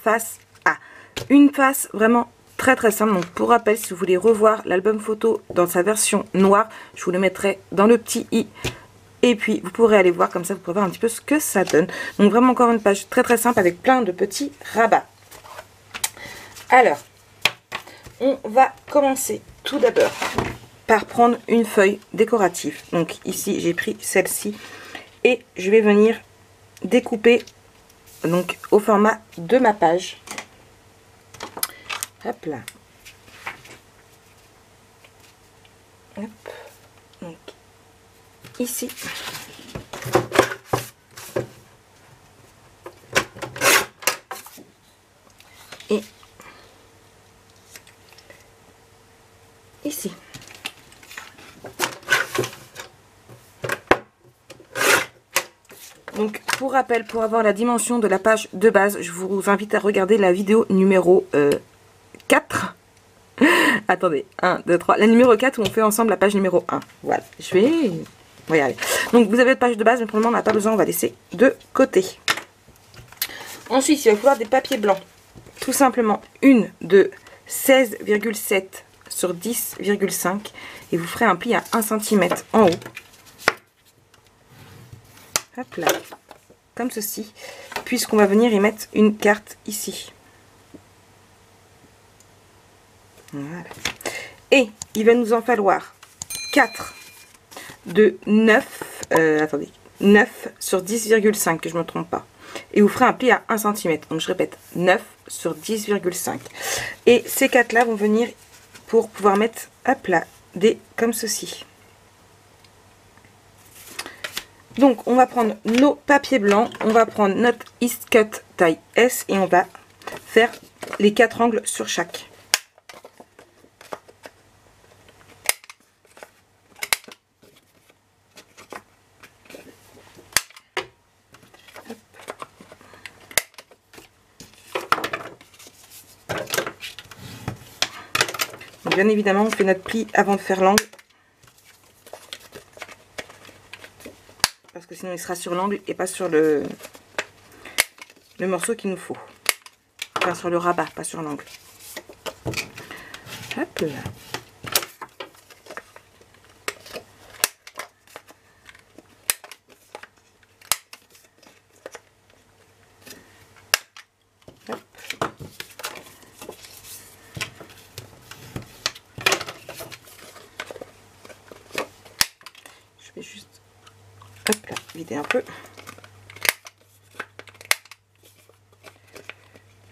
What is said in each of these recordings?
face A. Une face vraiment très très simple. Donc pour rappel, si vous voulez revoir l'album photo dans sa version noire, je vous le mettrai dans le petit i. Et puis vous pourrez aller voir, comme ça vous pourrez voir un petit peu ce que ça donne. Donc vraiment encore une page très très simple avec plein de petits rabats. Alors, on va commencer tout d'abord par prendre une feuille décorative. Donc ici j'ai pris celle-ci et je vais venir découper donc au format de ma page. Hop là. Hop. Donc ici. Et ici. Donc pour rappel, pour avoir la dimension de la page de base, je vous invite à regarder la vidéo numéro 4. Attendez, 1, 2, 3. La numéro 4 où on fait ensemble la page numéro 1. Voilà, je vais... On va y aller. Donc vous avez votre page de base, mais pour le moment on n'a pas besoin, on va laisser de côté. Ensuite, il va falloir des papiers blancs. Tout simplement une de 16,7 sur 10,5 et vous ferez un pli à 1 cm en haut. Hop là, comme ceci, puisqu'on va venir y mettre une carte ici. Voilà. Et il va nous en falloir 4 de 9, attendez, 9 sur 10,5, que je ne me trompe pas. Et vous ferez un pli à 1 cm. Donc je répète, 9 sur 10,5. Et ces 4 là vont venir pour pouvoir mettre, hop là, des comme ceci. Donc on va prendre nos papiers blancs, on va prendre notre East Cut taille S et on va faire les 4 angles sur chaque. Donc, bien évidemment on fait notre pli avant de faire l'angle. Parce que sinon il sera sur l'angle et pas sur le morceau qu'il nous faut. Enfin sur le rabat, pas sur l'angle. Hop là. Hop. Je vais juste hop là, vider un peu.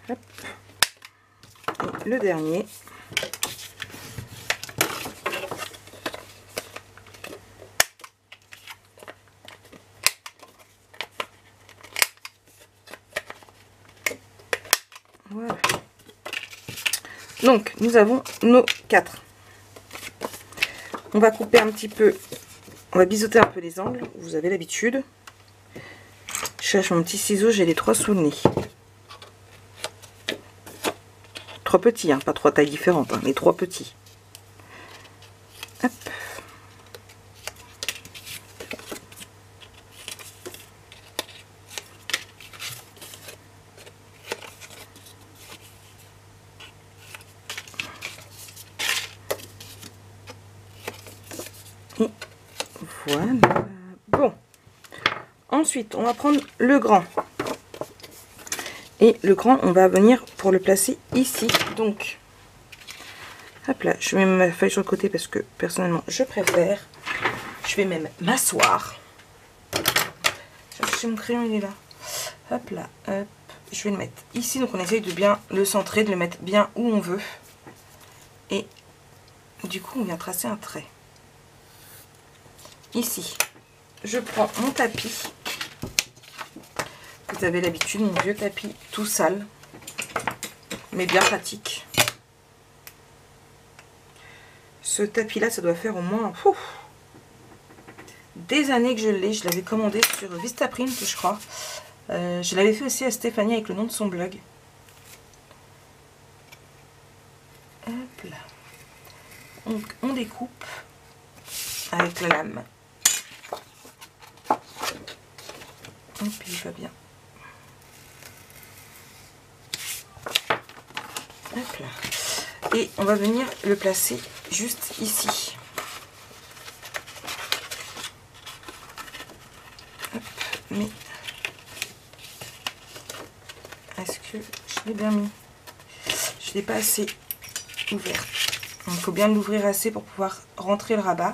Hop. Et le dernier. Voilà. Donc nous avons nos 4. On va couper un petit peu. On va biseauter un peu les angles, vous avez l'habitude. Je cherche mon petit ciseau, j'ai les 3 sous le nez. 3 petits, hein, pas 3 tailles différentes, hein, les 3 petits. Hop. Et voilà. Bon. Ensuite, on va prendre le grand. Et le grand, on va venir pour le placer ici. Donc, hop là, je mets ma feuille sur le côté parce que personnellement, je préfère. Je vais même m'asseoir. Chercher mon crayon, il est là. Hop là, hop. Je vais le mettre ici. Donc, on essaye de bien le centrer, de le mettre bien où on veut. Et du coup, on vient tracer un trait. Ici, je prends mon tapis. Vous avez l'habitude, mon vieux tapis tout sale, mais bien pratique. Ce tapis là, ça doit faire au moins des années que je l'ai. Je l'avais commandé sur Vistaprint, je crois. Je l'avais fait aussi à Stéphanie avec le nom de son blog. Hop là. Donc on découpe avec la lame. Et puis il va bien. Hop là. Et on va venir le placer juste ici. Hop, mais est-ce que je l'ai bien mis? Je ne l'ai pas assez ouvert. Il faut bien l'ouvrir assez pour pouvoir rentrer le rabat.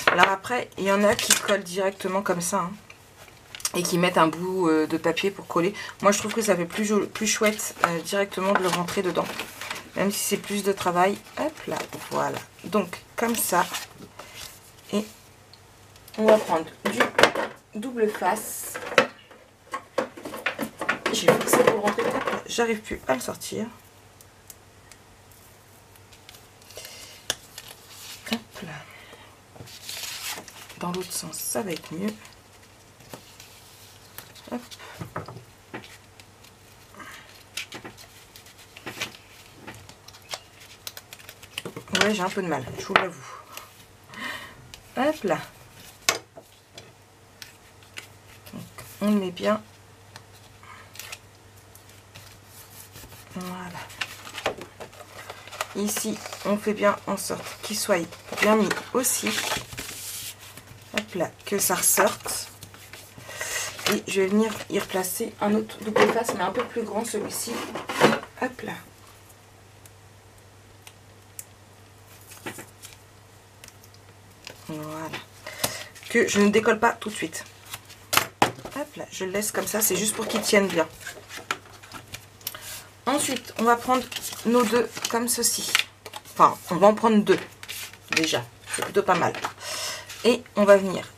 Alors après, il y en a qui collent directement comme ça, hein, et qui mettent un bout de papier pour coller. Moi, je trouve que ça fait plus chouette directement de le rentrer dedans, même si c'est plus de travail. Hop là, voilà. Donc, comme ça. Et on va prendre du double face. J'ai forcé pour le rentrer. J'arrive plus à le sortir. Hop là. Dans l'autre sens, ça va être mieux. Hop. Ouais, j'ai un peu de mal, je vous l'avoue. Hop là. Donc, on le met bien. Voilà. Ici, on fait bien en sorte qu'il soit bien mis aussi. Hop là, que ça ressorte. Et je vais venir y replacer un autre double face, mais un peu plus grand celui-ci. Hop là. Voilà. Que je ne décolle pas tout de suite. Hop là, je le laisse comme ça, c'est juste pour qu'il tienne bien. Ensuite, on va prendre nos deux comme ceci. Enfin, on va en prendre deux déjà. C'est plutôt pas mal. Et on va venir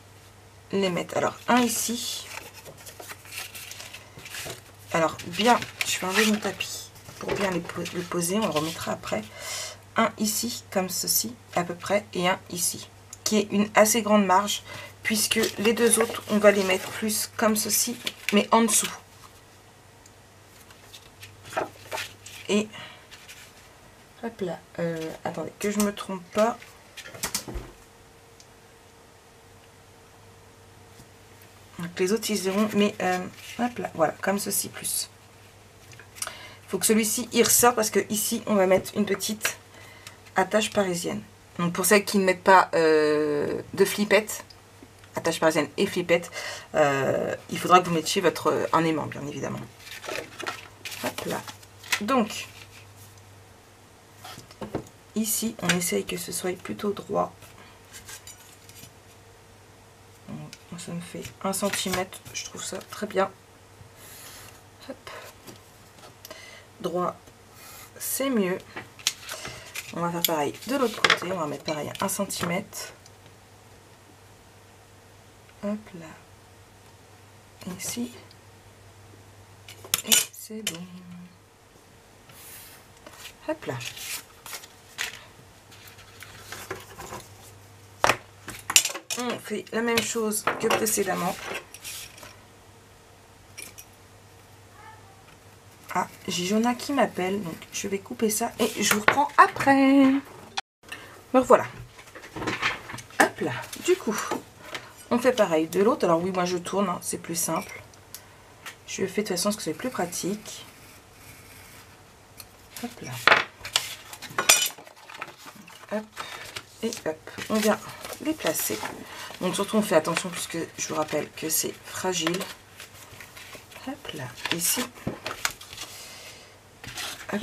les mettre. Alors, un ici. Alors, bien, je vais enlever mon tapis pour bien le poser. On le remettra après. Un ici, comme ceci, à peu près. Et un ici, qui est une assez grande marge. Puisque les deux autres, on va les mettre plus comme ceci, mais en dessous. Et hop là, attendez, que je me trompe pas. Donc les autres ils iront, mais hop là, voilà, comme ceci plus. Il faut que celui-ci il ressort parce que ici on va mettre une petite attache parisienne. Donc pour celles qui ne mettent pas de flippette, attache parisienne et flippette, il faudra que vous mettiez un aimant bien évidemment. Hop là. Donc ici, on essaye que ce soit plutôt droit. Donc, ça me fait 1 cm, je trouve ça très bien. Hop. Droit, c'est mieux. On va faire pareil de l'autre côté, on va mettre pareil à 1 cm. Hop là. Ici. Et c'est bon. Hop là. On fait la même chose que précédemment. Ah, j'ai Jonah qui m'appelle, donc je vais couper ça et je vous reprends après. Donc voilà. Hop là. Du coup, on fait pareil de l'autre. Alors oui, moi je tourne, hein, c'est plus simple. Je fais de toute façon parce que c'est plus pratique. Hop là. Hop. Et hop. On vient les placer. Donc surtout on fait attention puisque je vous rappelle que c'est fragile. Hop là. Ici. Hop.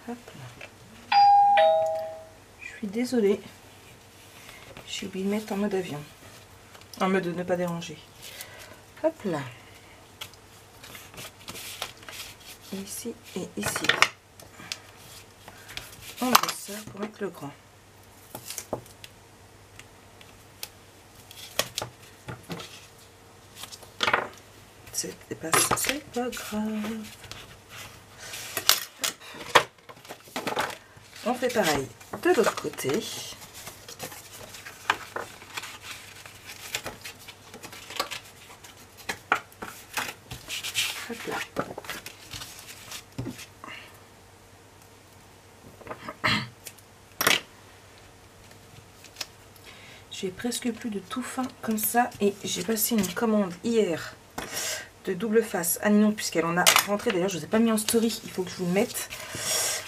Hop là. Je suis désolée. J'ai oublié de mettre en mode avion. En mode de ne pas déranger. Hop là. Ici et ici. On resserre pour mettre le grand. C'est pas grave. On fait pareil de l'autre côté. Hop là. J'ai presque plus de tout fin comme ça. Et j'ai passé une commande hier de double face à Ninon puisqu'elle en a rentré. D'ailleurs, je ne vous ai pas mis en story. Il faut que je vous le mette.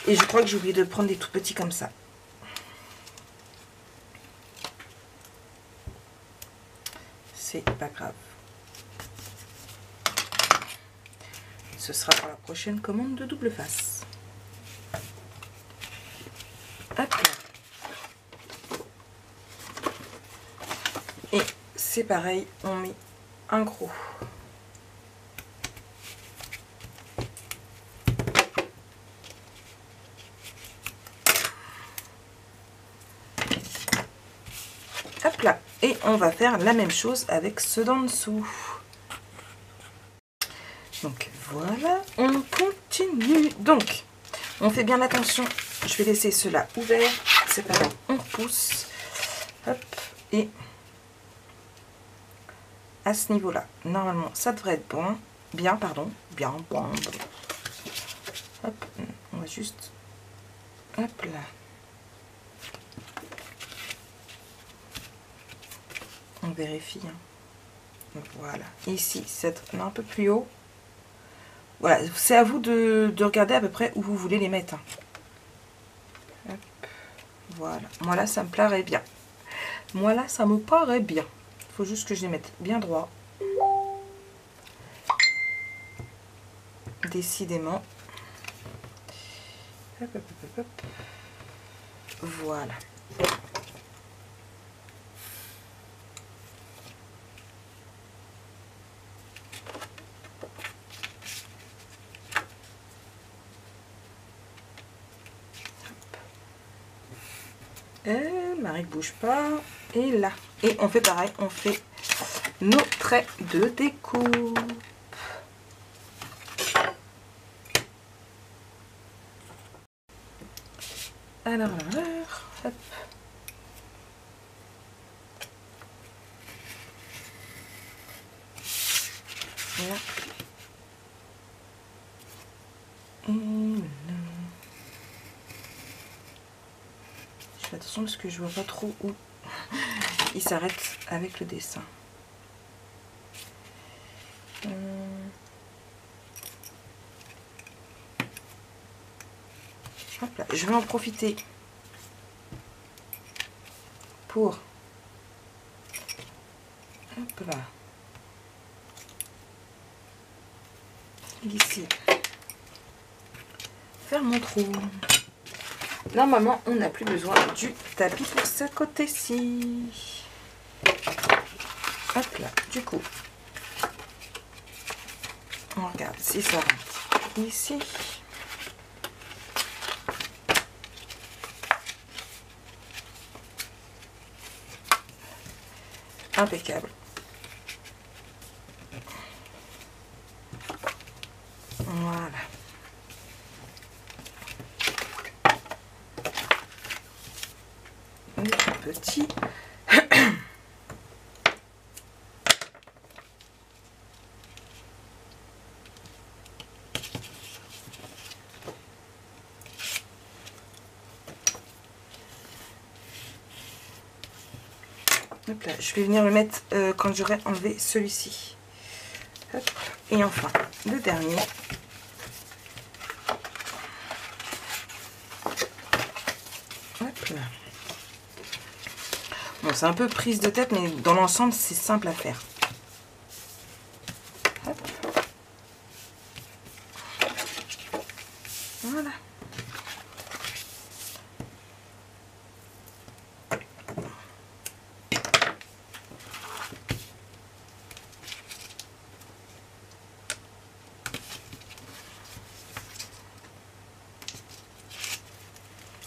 Et je crois que j'ai oublié de prendre des tout petits comme ça. C'est pas grave. Ce sera pour la prochaine commande de double face. Hop là. Et c'est pareil, on met un gros. Hop là. Et on va faire la même chose avec ceux d'en dessous. Donc voilà, on continue. Donc, on fait bien attention. Je vais laisser ceux-là ouverts. C'est pas grave, on repousse. Hop, et à ce niveau-là, normalement, ça devrait être bon. Bien, pardon. Bien, bon. Hop, on va juste... Hop là. On vérifie. Hein. Voilà. Ici, c'est un peu plus haut. Voilà, c'est à vous de regarder à peu près où vous voulez les mettre. Hein. Hop. Voilà. Moi là, ça me plairait bien. Moi là, ça me paraît bien. Il faut juste que je les mette bien droit. Décidément. Hop, hop, hop, hop. Voilà. Marie ne bouge pas. Et là. Et on fait pareil. On fait nos traits de découpe. Alors, hop. Là. Et là. Je fais attention parce que je vois pas trop où il s'arrête avec le dessin. Hop là. Je vais en profiter pour hop là, ici, faire mon trou. Normalement, on n'a plus besoin du tapis pour ce côté-ci. Hop là, du coup, on regarde si ça rentre ici. Impeccable. Voilà. Le petit. Hop là, je vais venir le mettre quand j'aurai enlevé celui-ci. Et enfin, le dernier. Hop là. Bon, c'est un peu prise de tête, mais dans l'ensemble, c'est simple à faire. Hop. Voilà.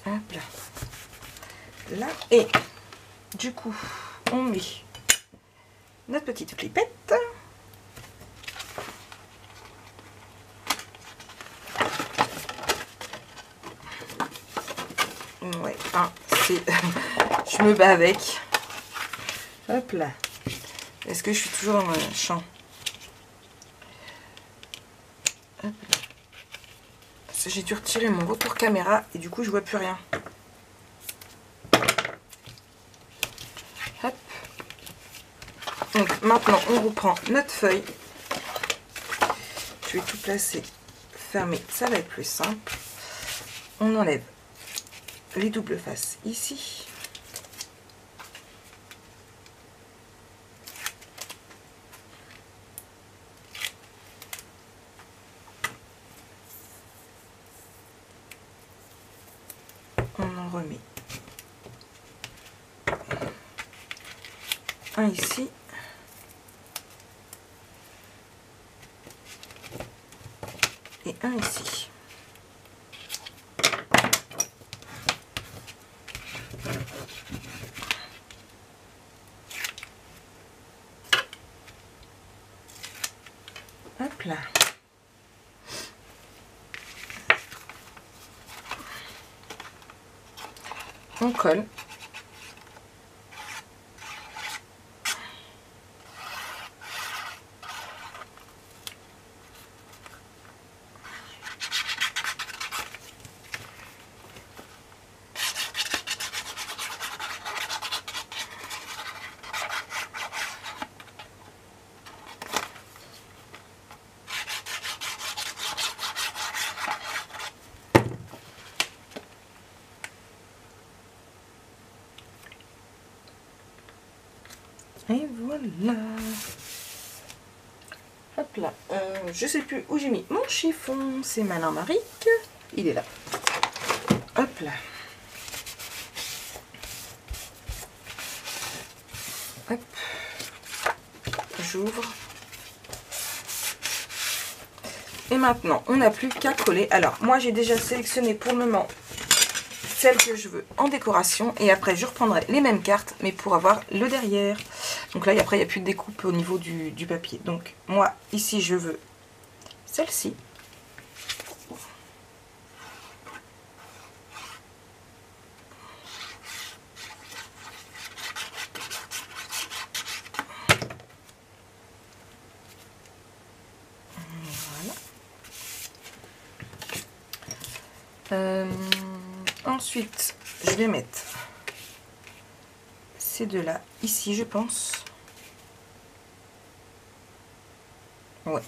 Hop là. Là, et du coup, on met notre petite flippette. Ouais, hein, c'est... je me bats avec. Hop là. Est-ce que je suis toujours dans le champ? Hop là. J'ai dû retirer mon retour caméra et du coup je vois plus rien. Hop. Maintenant, on reprend notre feuille. Je vais tout placer fermé, ça va être plus simple. On enlève les doubles faces ici. On en remet un ici. Et un ici. Hop là. On colle. Et voilà. Hop là. Je sais plus où j'ai mis mon chiffon. C'est Malin Maric. Il est là. Hop là. Hop. J'ouvre. Et maintenant, on n'a plus qu'à coller. Alors, moi, j'ai déjà sélectionné pour le moment celle que je veux en décoration. Et après, je reprendrai les mêmes cartes, mais pour avoir le derrière. Donc là, après, il n'y a plus de découpe au niveau du papier. Donc, moi, ici, je veux celle-ci. Voilà. Ensuite, je vais mettre ces deux-là ici, je pense. Ouais.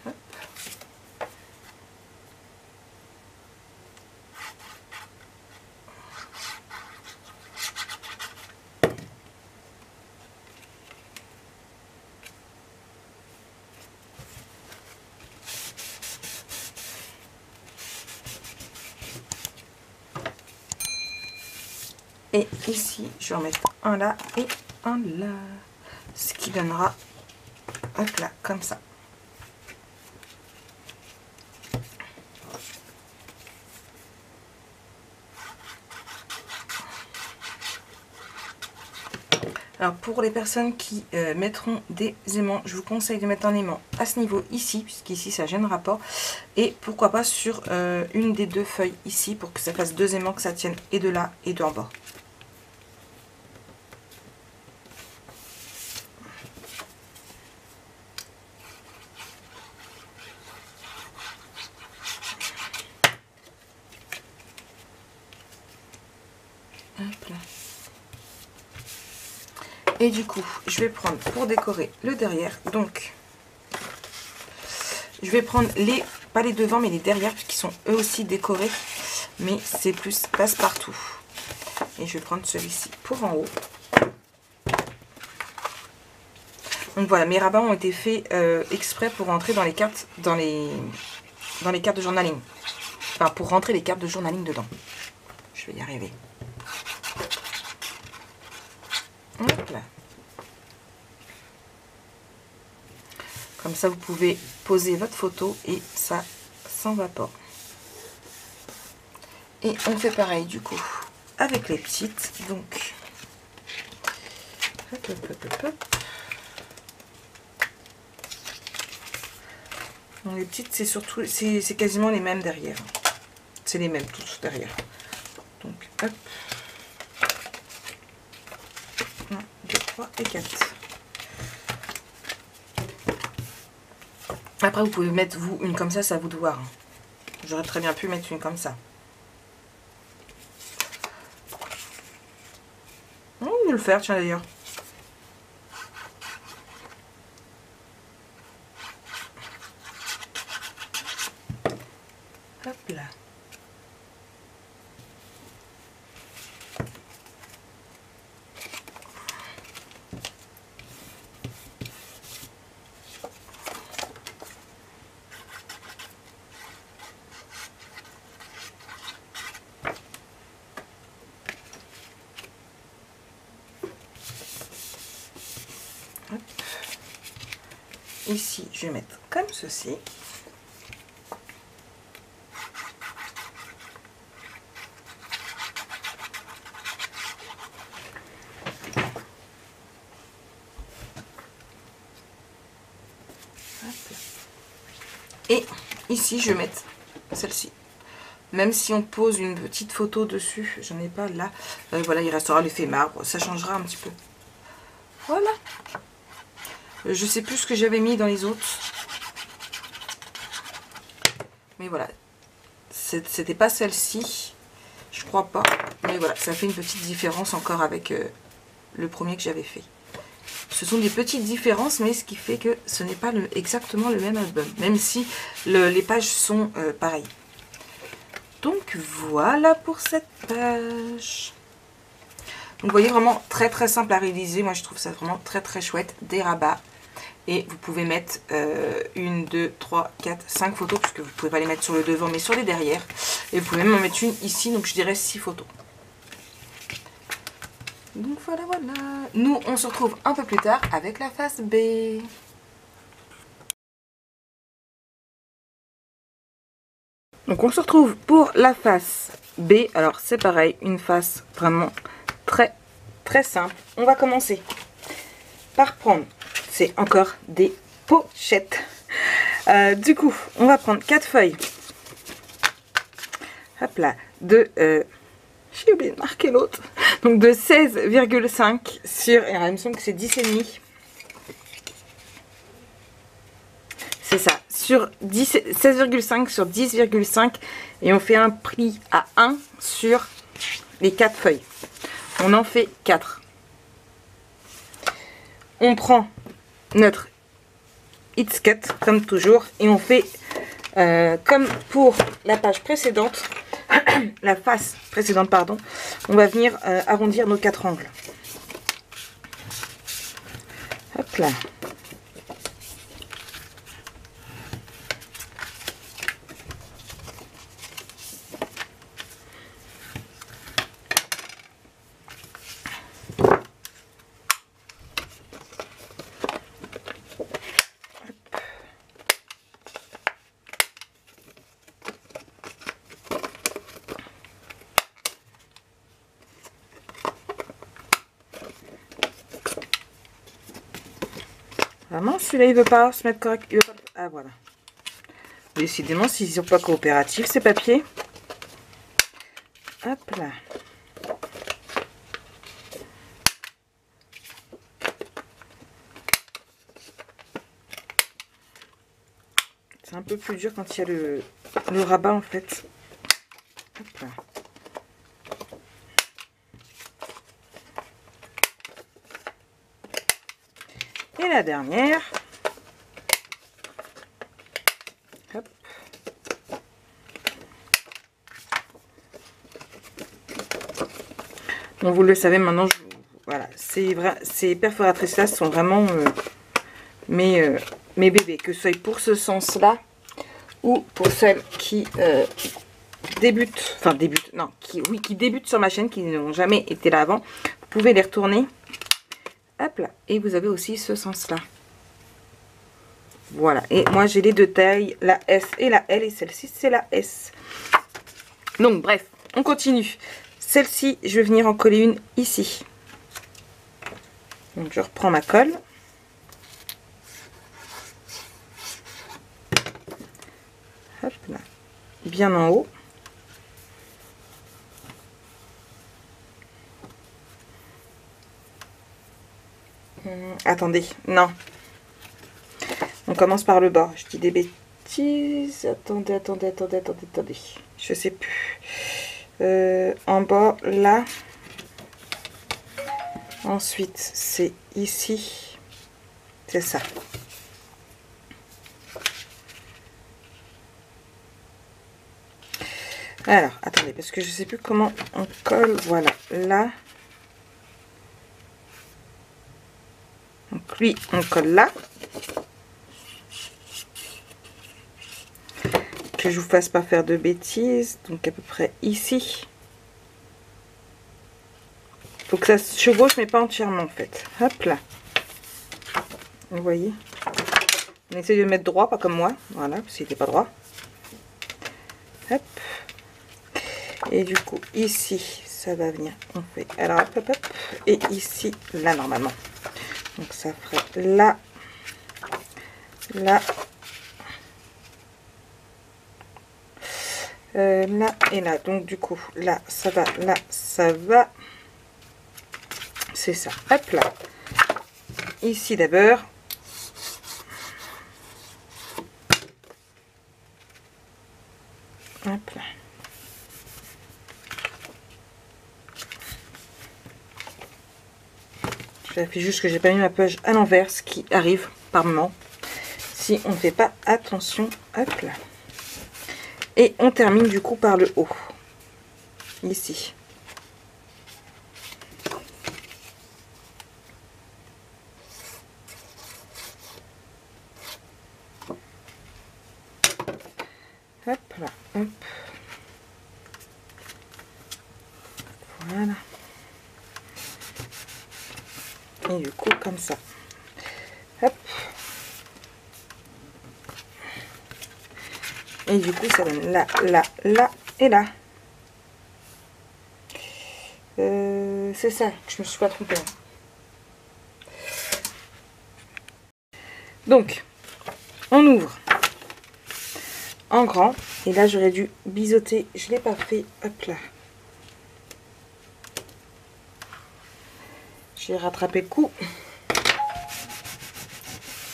Hop. Et ici, je vais en mettre un là et un là. Ce qui donnera, hop là, comme ça. Alors pour les personnes qui mettront des aimants, je vous conseille de mettre un aimant à ce niveau ici, puisqu'ici ça gênera pas. Et pourquoi pas sur une des deux feuilles ici, pour que ça fasse deux aimants, que ça tienne et de là et d'en bas. Hop là. Et du coup, je vais prendre pour décorer le derrière, donc je vais prendre les, pas les devants, mais les derrière, puisqu'ils sont eux aussi décorés, mais c'est plus passe-partout. Et je vais prendre celui-ci pour en haut. Donc voilà, mes rabats ont été faits exprès pour rentrer dans les cartes, dans les cartes de journaling. Enfin, pour rentrer les cartes de journaling dedans. Je vais y arriver. Hop là. Comme ça, vous pouvez poser votre photo et ça s'en va pas. Et on fait pareil du coup avec les petites. Donc, hop, hop, hop, hop, hop. Donc, les petites, c'est surtout, c'est quasiment les mêmes derrière. C'est les mêmes tous derrière. Donc, hop. 1, 2, 3 et 4. Après, vous pouvez mettre, vous, une comme ça, c'est à vous de voir. J'aurais très bien pu mettre une comme ça. Oh, je vais le faire, tiens, d'ailleurs. Hop là. Hop. Ici, je vais mettre comme ceci. Et ici, je vais mettre celle-ci. Même si on pose une petite photo dessus, j'en ai pas là. Voilà, il restera l'effet marbre. Ça changera un petit peu. Voilà. Je sais plus ce que j'avais mis dans les autres. Mais voilà. C'était pas celle-ci. Je crois pas. Mais voilà, ça fait une petite différence encore avec le premier que j'avais fait. Ce sont des petites différences, mais ce qui fait que ce n'est pas exactement le même album. Même si les pages sont pareilles. Donc voilà pour cette page. Donc vous voyez, vraiment très très simple à réaliser. Moi je trouve ça vraiment très très chouette. Des rabats. Et vous pouvez mettre 1, 2, 3, 4, 5 photos. Puisque vous ne pouvez pas les mettre sur le devant mais sur les derrière. Et vous pouvez même en mettre une ici. Donc je dirais 6 photos. Donc voilà, voilà. Nous, on se retrouve un peu plus tard avec la face B. Donc on se retrouve pour la face B. Alors c'est pareil, une face vraiment très très simple. On va commencer par prendre, c'est encore des pochettes. Du coup, on va prendre 4 feuilles. Hop là, j'ai oublié de marquer l'autre. Donc de 16,5 sur, alors il me semble que c'est 10,5. C'est ça, sur 16,5 sur 10,5 et on fait un pli à 1 sur les 4 feuilles. On en fait 4. On prend notre It's Cut comme toujours et on fait comme pour la page précédente, la face précédente pardon, on va venir arrondir nos 4 angles. Hop là. Vraiment, celui-là, il veut pas se mettre correct. Il veut pas... Ah, voilà. Décidément, s'ils sont pas coopératifs, ces papiers. Hop là. C'est un peu plus dur quand il y a le rabat, en fait. Hop là. Et la dernière. Hop. Bon, vous le savez maintenant, voilà, ces perforatrices là sont vraiment mes bébés, que ce soit pour ce sens là ou pour celles qui débutent, enfin débutent, non, qui débutent sur ma chaîne, qui n'ont jamais été là avant. Vous pouvez les retourner. Hop là, et vous avez aussi ce sens là. Voilà, et moi j'ai les deux tailles, la S et la L, et celle-ci c'est la S. Donc bref, on continue. Celle-ci, je vais venir en coller une ici. Donc je reprends ma colle. Hop là, bien en haut. Attendez, non. On commence par le bas. Je dis des bêtises. Attendez. Je sais plus. En bas, là. Ensuite, c'est ici. C'est ça. Alors, attendez, parce que je sais plus comment on colle. Voilà, là. Donc lui, on colle là. Que je vous fasse pas faire de bêtises. Donc à peu près ici. Faut que ça se chevauche, mais pas entièrement en fait. Hop là. Vous voyez. On essaie de le mettre droit, pas comme moi. Voilà, parce qu'il n'était pas droit. Hop. Et du coup, ici, ça va venir. On fait. Alors, hop. Et ici, là, normalement. Donc, ça ferait là. Là. Là et là. Donc, du coup, là, ça va. Là, ça va. C'est ça. Hop là. Ici, d'abord. Hop là. Je vérifie juste que j'ai pas mis ma page à l'envers, ce qui arrive par moment si on ne fait pas attention. Hop là. Et on termine du coup par le haut. Ici. Hop là. Hop. Voilà. Et du coup, comme ça. Hop. Et du coup, ça donne là, là, là et là. C'est ça, je me suis pas trompée. Donc, on ouvre en grand. Et là, j'aurais dû biseauter. Je l'ai pas fait. Hop là. J'ai rattrapé le coup.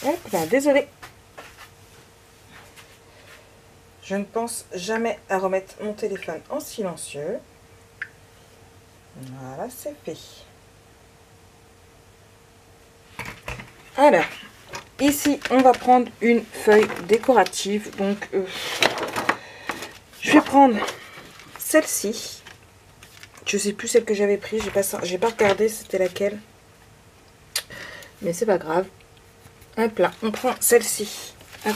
Hop là, désolé. Je ne pense jamais à remettre mon téléphone en silencieux. Voilà, c'est fait. Alors, ici, on va prendre une feuille décorative. Donc, je vais prendre celle-ci. Je sais plus celle que j'avais prise. J'ai pas regardé c'était laquelle. Mais c'est pas grave. Hop là, on prend celle-ci. Hop.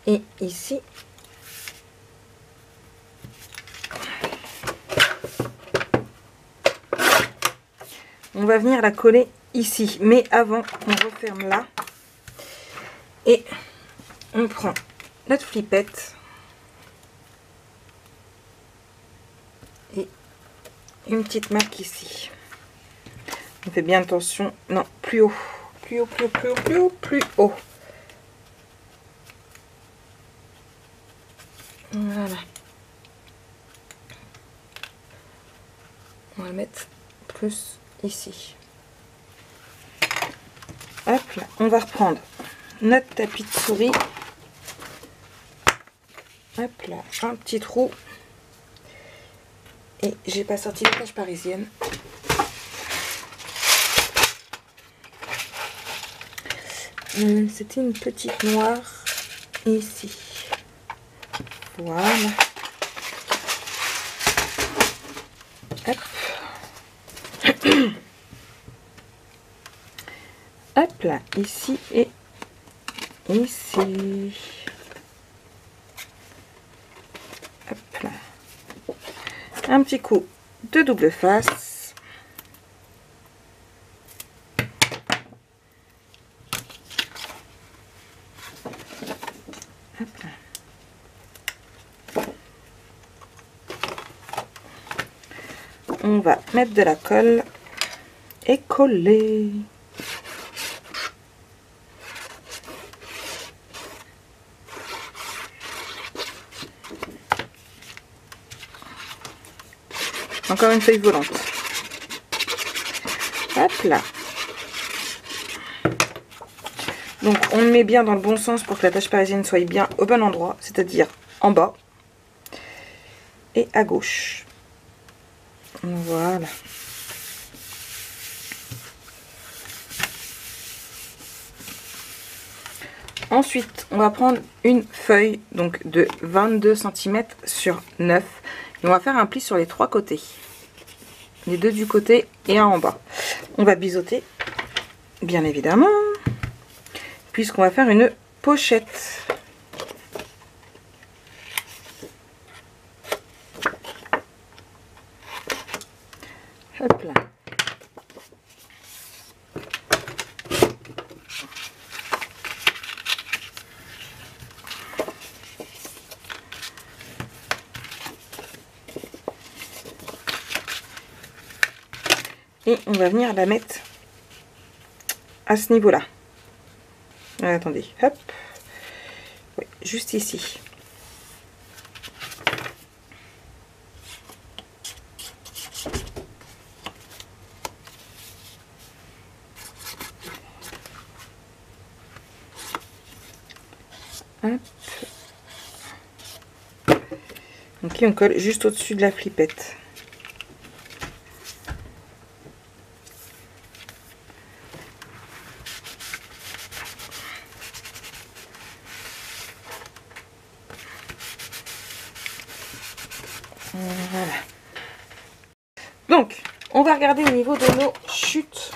Et ici, on va venir la coller ici. Mais avant, on referme là. Et on prend notre flippette. Et une petite marque ici. On fait bien attention. Non, plus haut. Plus haut, plus haut, plus haut, plus haut, plus haut. Voilà. On va mettre plus ici. Hop là. On va reprendre notre tapis de souris. Hop là. Un petit trou. Et j'ai pas sorti la page parisienne. C'était une petite noire ici. Voilà. Hop. Hop là, ici et ici. Hop là. Un petit coup de double face. Hop là. On va mettre de la colle et coller. Encore une feuille volante. Hop là. Donc on le met bien dans le bon sens pour que la tache parisienne soit bien au bon endroit, c'est-à-dire en bas et à gauche. Voilà. Ensuite, on va prendre une feuille donc de 22 cm sur 9 et on va faire un pli sur les 3 côtés. Les 2 du côté et un en bas. On va biseauter, bien évidemment, puisqu'on va faire une pochette. Hop là. Et on va venir la mettre à ce niveau-là. Attendez, hop. Oui, juste ici. Hop. Donc on colle juste au-dessus de la flippette. Voilà. Donc, on va regarder au niveau de nos chutes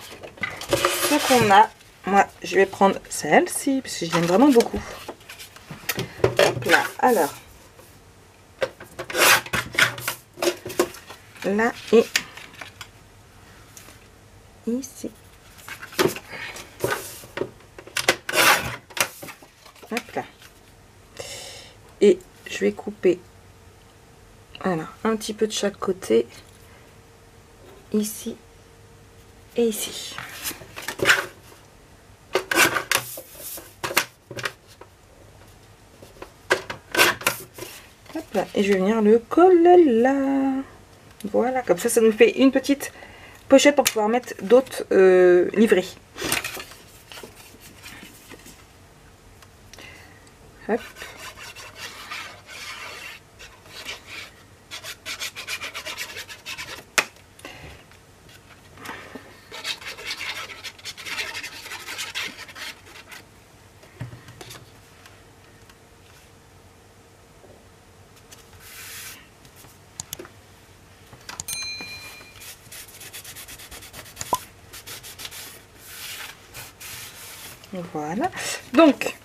ce qu'on a. Moi, je vais prendre celle-ci parce que je l'aime vraiment beaucoup. Hop là. Alors, là et ici. Hop là. Et je vais couper. Voilà, un petit peu de chaque côté, ici et ici. Hop là, et je vais venir le coller là. Voilà, comme ça nous fait une petite pochette pour pouvoir mettre d'autres livrets. Hop. Voilà, donc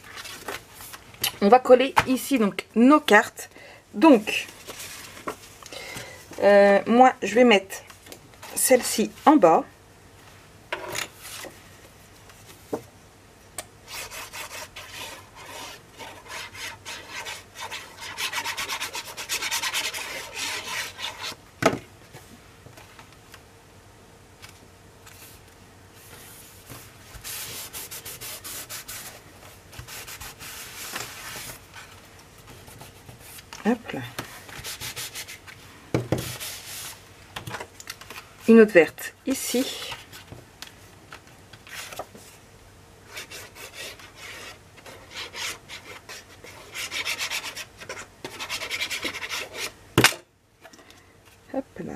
on va coller ici donc nos cartes. Donc moi je vais mettre celle-ci en bas. Hop là. Une autre verte ici. Hop là.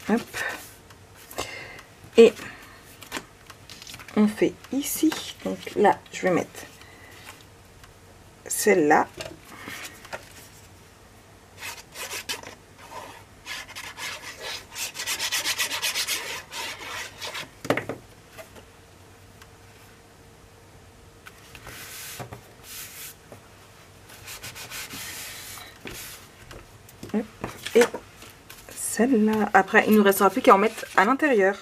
Hop. Et on fait ici. Donc là, je vais mettre celle-là. Et celle-là. Après, il ne nous restera plus qu'à en mettre à l'intérieur.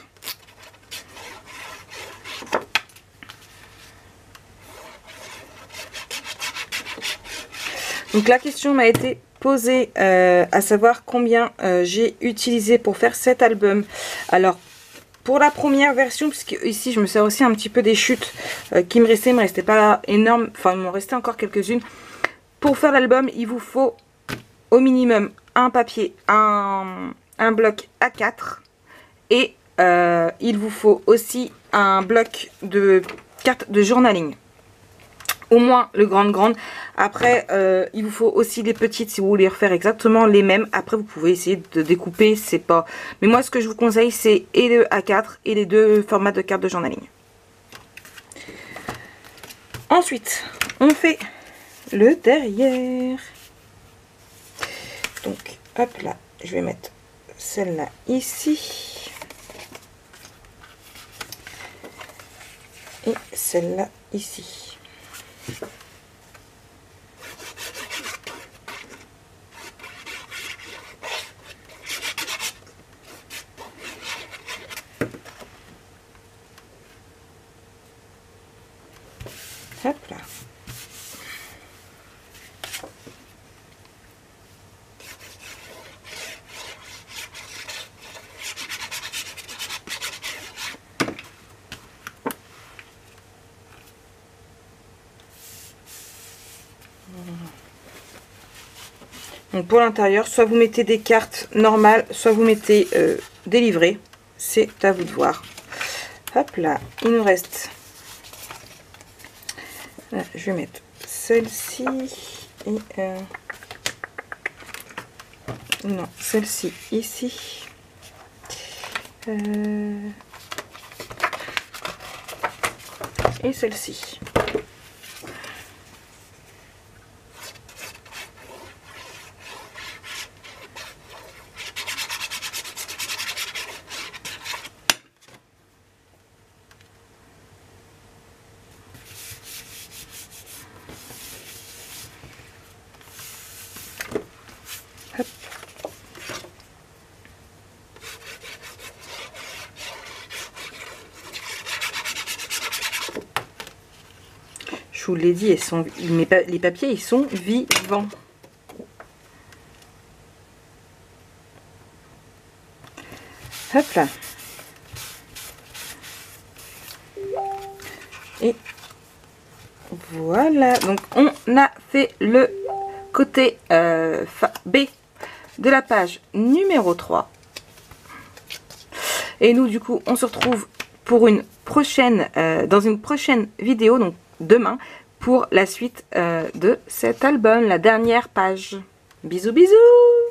Donc la question m'a été posée à savoir combien j'ai utilisé pour faire cet album. Alors pour la première version, puisque ici je me sers aussi un petit peu des chutes qui me restaient. Il me restait pas énorme, enfin il m'en restait encore quelques-unes. Pour faire l'album, il vous faut au minimum un papier, un bloc A4 et il vous faut aussi un bloc de cartes de journaling. Au moins le grande. Après, il vous faut aussi des petites si vous voulez refaire exactement les mêmes. Après, vous pouvez essayer de découper, c'est pas... Mais moi, ce que je vous conseille, c'est et le A4 et les deux formats de cartes de journaling. Ensuite, on fait le derrière. Donc, hop là, je vais mettre celle-là ici. Et celle-là ici. Hop là. Donc pour l'intérieur, soit vous mettez des cartes normales, soit vous mettez des livrets. C'est à vous de voir. Hop là, il nous reste... Là, je vais mettre celle-ci et... non, celle-ci ici. Et celle-ci. Hop. Je vous l'ai dit, elles sont, les papiers, ils sont vivants. Hop là. Et voilà. Donc, on a fait le côté B de la page numéro 3. Et nous, du coup, on se retrouve pour une prochaine, dans une prochaine vidéo, donc demain, pour la suite de cet album, la dernière page. Bisous, bisous!